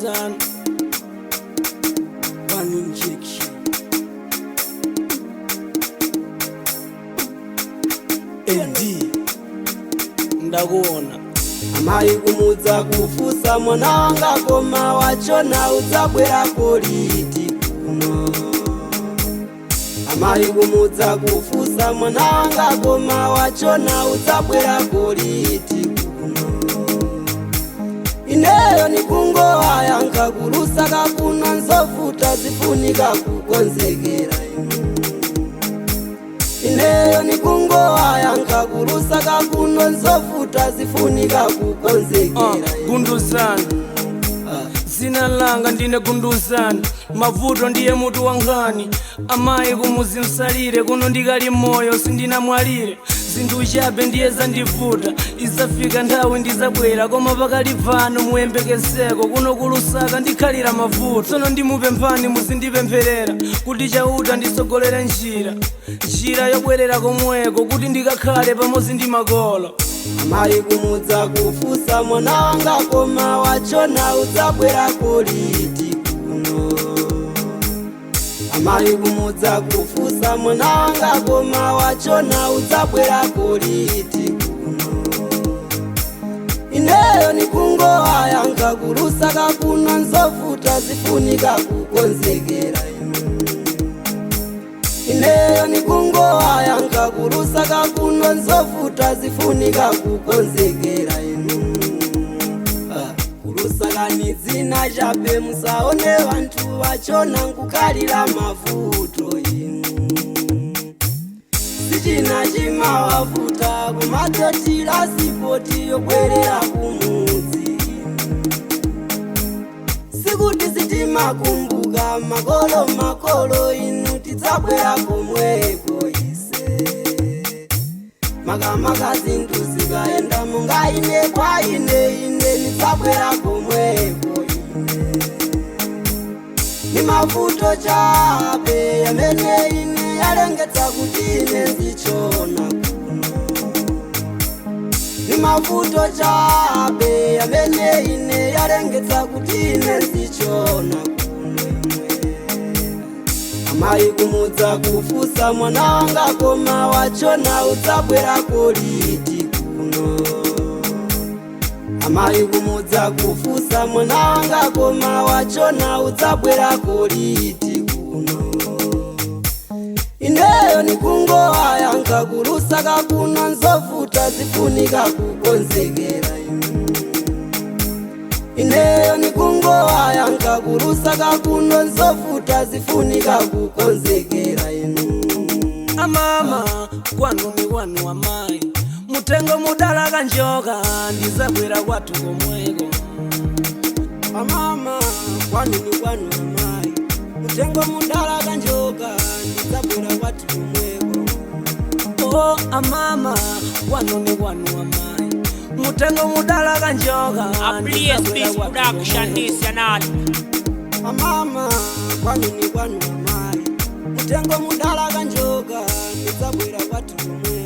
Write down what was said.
Gundusan One injection LD ndakuona amayi kumudza kufusa mwana wanga koma wachona udzabwera politi kuno amayi kumudza kufusa mwana wanga koma wachona udzabwera politi kuno ineyo nikungowa yankakulusa kakuno nzovuta zifunika kukonzekera ineyo nikungowa yankakulusa kakuno nzovuta zifunika kukonzekera Gundusan Zina langa ndine Gundusan mavuto ndiye mutu wangani amayi kumuzi msalire kuno ndikali moyo sindinamwalire zinthu chabe ndiye zandivuta izafika nthawi ndizabwera koma pakali pano muyembekezeko kuno kulusaka ndikhalira mavuto tsono ndimupemphani muzindipempherera kuti chauta ndisogolere njira yobwerera komweko kuti ndikakhale pamodzi ndi makolo amayi kumudza kufusa mwana wanga koma wachona udzabwera politi kuno amayi kumudza kufusa mwana wanga koma wachona udzabwera politi kuno ineyo nikungowa yankakulusa kakuno nzovuta zifunika kukonzekera ineyo nikungowa yankakulusa kakuno nzovuta zifunika kukonzekera kulusakani dzina chabe musaone vantu vachona nkukhalira mavuto sichina chimawavuta kumatotira sipoti yobwerera kumudzi sikuti sitimakumbuka makolo inu tidzabwera komweko ise makamaka zinthu zikaenda mungaine kwa ine nidzabwera komweko ine ni mavuto chabe yamene ine yalengetsa kuti ine ndichona kuno ni mavuto chabe yamene ine yalengetsa kuti ine ndichona kuno amayi kumudza kufusa mwana wanga koma wachona udzabwera politi kuno amayi kumudza kufusa mwana wanga koma wachona udzabwera politi kuno ineyo nikungowa yankakulusa kakuno nzovuta zifunika kukonzekera ineyo nikungowa yankakulusa kakuno nzovuta zifunika kukonzekera amama kwanu ni wanu amayi mutengo mudala kanjoka ndizabwera kwathu komweko amama kwanu ni wanu amayi mutengo mudala kanjoka ndizabwera kwathu komweko oh amama kwanu ni wanu amayi mutengo mudala kanjoka Please production this yanali amama kwanu ni wanu amayi mutengo mudala kanjoka ndizabwera kwathu komweko